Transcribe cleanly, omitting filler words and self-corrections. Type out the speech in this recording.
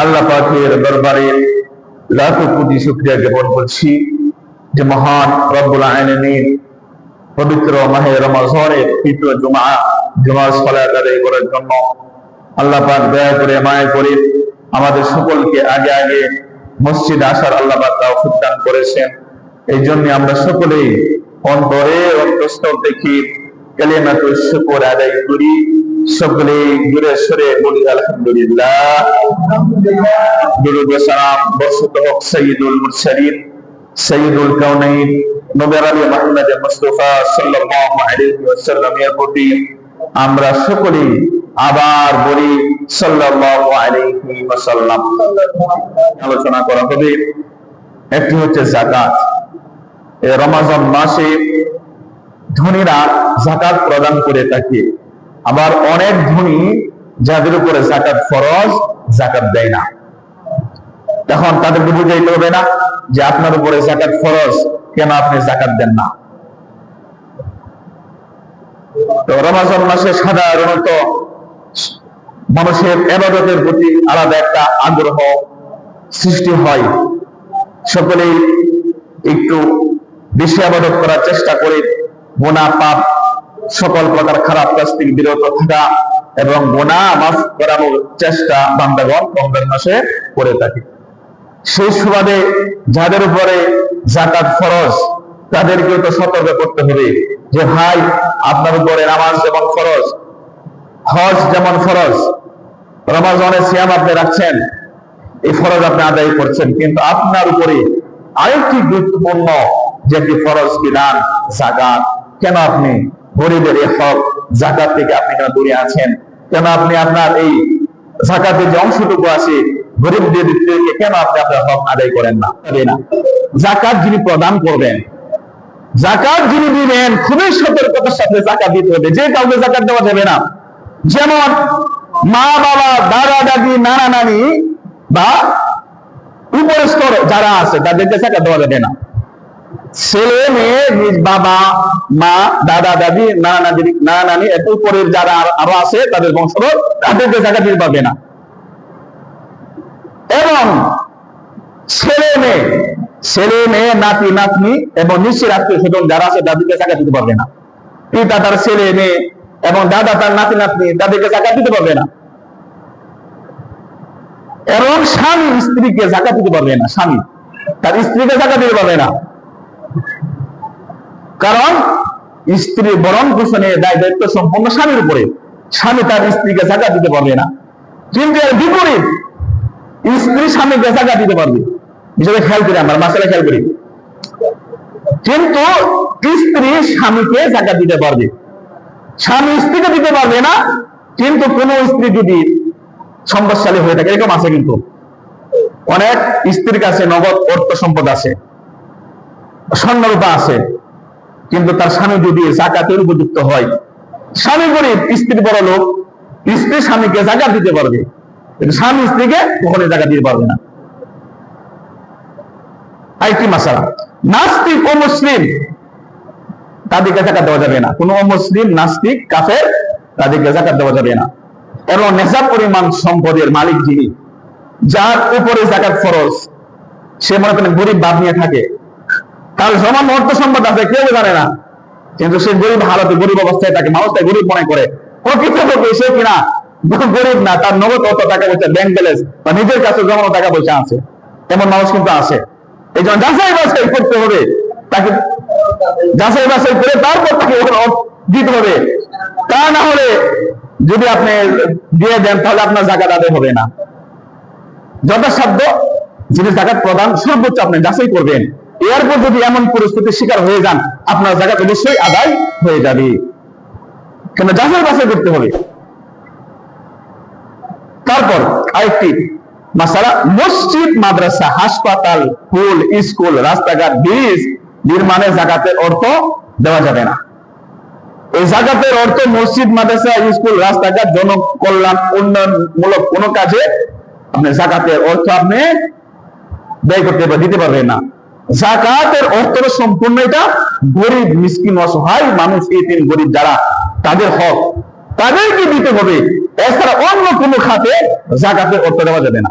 আল্লাহ পাকের দরবারে লাখো কোটি শুকরিয়া জ্ঞাপন করছি যে মহান রব্বুল আলামিন পবিত্র মাহে রমজানের পবিত্র জুমার সালাত আদায় করার জন্য আল্লাহ পাক দয়া করে মায়া করে আমাদের সকলকে আগে আগে মসজিদে আসার আল্লাহ পাক তৌফিক দান করেছেন। এই জন্য আমরা সকলেই অন্তরে অন্তঃস্থল থেকে কালিমাতুল শুকর আদায় করি, সকলেই জোরে সরে বলি আলহামদুলিল্লাহ। দুরূদ ও সালাম বর্ষিত হোক সাইয়্যিদুল মুরসালিন সাইয়্যিদুল কাউনাইন নবী মুহাম্মদ মুস্তাফা সাল্লাল্লাহু আলাইহি ওয়াসাল্লামের প্রতি। আমরা সকলেই আবার বলি সাল্লাল্লাহু আলাইহি ওয়াসাল্লাম। আলোচনা করা হবে একটি হচ্ছে যাকাত। এই রমজান মাসে ধনীরা যাকাত প্রদান করে থাকে, আবার অনেক ধনী যাদের উপরে যাকাত ফরজ যাকাত দেয় না। তখন তাদেরকে বুঝাইতে হবে না যে আপনার উপরে যাকাত ফরজ, কেন আপনি যাকাত দেন না। তো রমজান মাসে সাধারণত মানুষের ইবাদতের প্রতি আলাদা একটা আগ্রহ সৃষ্টি হয়, সকলেই একটু বেশি ইবাদত করার চেষ্টা করে, গুনাহ পাপ সকল প্রকার খারাপ কাজ থেকে বিরত থাকা এবং গুনাহ মাফ করানোর চেষ্টা বান্দাগণ রমজান মাসে করে থাকে। সেই সুবাদে যাদের উপরে যাকাত ফরজ তাদেরকে তো সতর্ক করতে হবে যে ভাই, আপনার উপরে নামাজ যেমন ফরজ, হজ যেমন ফরজ, রমজানের সিয়াম আপনি রাখছেন, এই ফরজ আপনি আদায় করছেন, কিন্তু আপনার উপরে আরেকটি গুরুত্বপূর্ণ যেটি ফরজ বিধান যাকাত। কেন আপনি গরিবের এই হক যাকাত থেকে আপনি কেন দূরে আছেন? কেন আপনি আপনার এই যাকাতের যে অংশটুকু আছে গরিবদের থেকে কেন আপনি আপনার হক আদায় করেন না? যাকাত যিনি প্রদান করবেন, যাকাত যিনি দিবেন, খুবই সতর্কতার সাথে যাকাত দিতে হবে। যে কাউকে যাকাত দেওয়া যাবে না। যেমন মা বাবা, দাদা দাদি, নানা নানি বা উপরের স্তর যারা আছে তাদেরকে যাকাত দেওয়া যাবে না। ছেলে মেয়ে, নিজ বাবা মা, দাদা দাদি, নানা নানি, এত উপরের যারা আরো আছে তাদের বংশধর, তাদেরকে যাকাত দিতে পারবে না। এবং ছেলে মেয়ে, নাতি নাতনি এবং নিচের আত্মীয় স্বজন যারা আছে তাদেরকে যাকাত দিতে পারবে না। পিতা তার ছেলে মেয়ে এবং দাদা তার নাতি নাতনি তাদেরকে যাকাত দিতে পারবে না। এবং স্বামী স্ত্রীকে যাকাত দিতে পারবে না, স্বামী তার স্ত্রীকে যাকাত দিতে পারবে না। কারণ স্ত্রী বরণ পোষণের দায়িত্ব সম্পূর্ণ স্বামীর উপরে, স্বামী তার স্ত্রীকে যাকাত দিতে পারবে না। কিন্তু এর বিপরীত স্ত্রী স্বামীকে যাকাত দিতে পারবে। বিষয়টা খেয়াল করি, আমরা মাসালা খেয়াল করি। কিন্তু স্ত্রী স্বামীকে যাকাত দিতে পারবে, স্বামী স্ত্রীকে দিতে পারবে না। কিন্তু কোন স্ত্রী যদি সম্পদশালী হয়ে থাকে, এরকম আছে, কিন্তু অনেক স্ত্রীর কাছে নগদ অর্থ সম্পদ আছে, স্বর্ণরূপা আছে, কিন্তু তার স্বামী যদি যাকাতের উপযুক্ত হয়, স্বামী গরিব স্ত্রী বড় লোক, স্ত্রী স্বামীকে যাকাত দিতে পারবে, কিন্তু স্বামী স্ত্রীকে কখনোই যাকাত দিতে পারবে না। আরেকটি মাসালা, নাস্তিক ও মুসলিম তাদেরকে যাকাত দেওয়া যাবে না। কোন মুসলিম, নাস্তিক, কাফের তাদেরকে যাকাত দেওয়া যাবে না। এবং নেশাব পরিমাণ সম্পদের মালিক যিনি, যার উপরে যাকাত ফরজ, সে মনে করেন গরিব বাপ নিয়ে থাকে, তার সমান অর্থ সম্পদ আছে, কেউ জানে না, কিন্তু সে গরিব হালতে, গরিব অবস্থায় থাকে, মানুষ তাই গরিব মনে করে। প্রকৃতপক্ষে সে কিনা গরিব না, তার নগদ অর্থ টাকা পয়সা, ব্যাংক ব্যালেন্স বা নিজের কাছে জমানো টাকা পয়সা আছে, এমন মানুষ কিন্তু আছে। এই জন্য যাচাই বাছাই করতে হবে, তাকে যাচাই বাছাই করে তারপর তাকে দিতে হবে। তা না হলে যদি আপনি দিয়ে দেন তাহলে আপনার যাকাত আদায় হবে না। যথাসাধ্য যিনি যাকাত প্রদান সর্বোচ্চ আপনি যাচাই করবেন। এরপর যদি এমন পরিস্থিতির শিকার হয়ে যান, আপনার যাকাত অবশ্যই আদায় হয়ে যাবে, কিন্তু যাচাই বাছাই করতে হবে। তারপর আরেকটি মাসালা, মসজিদ, মাদ্রাসা, হাসপাতাল, পুল, স্কুল, রাস্তাঘাট, ব্রিজ নির্মাণে যাকাতের অর্থ দেওয়া যাবে না। এই যাকাতের অর্থ মসজিদ, মাদ্রাসা, স্কুল, রাস্তাঘাট, জনকল্যাণ উন্নয়নমূলক কোন কাজে আপনি যাকাতের অর্থ আপনি ব্যয় করতে দিতে পারবেন না। যাকাতের অর্থ সম্পূর্ণ এটা গরিব, মিসকিন, অসহায় মানুষ, এই তিন গরিব যারা, তাদের হক তাদেরকে দিতে হবে। এছাড়া অন্য কোনো খাতে যাকাতের অর্থ দেওয়া যাবে না।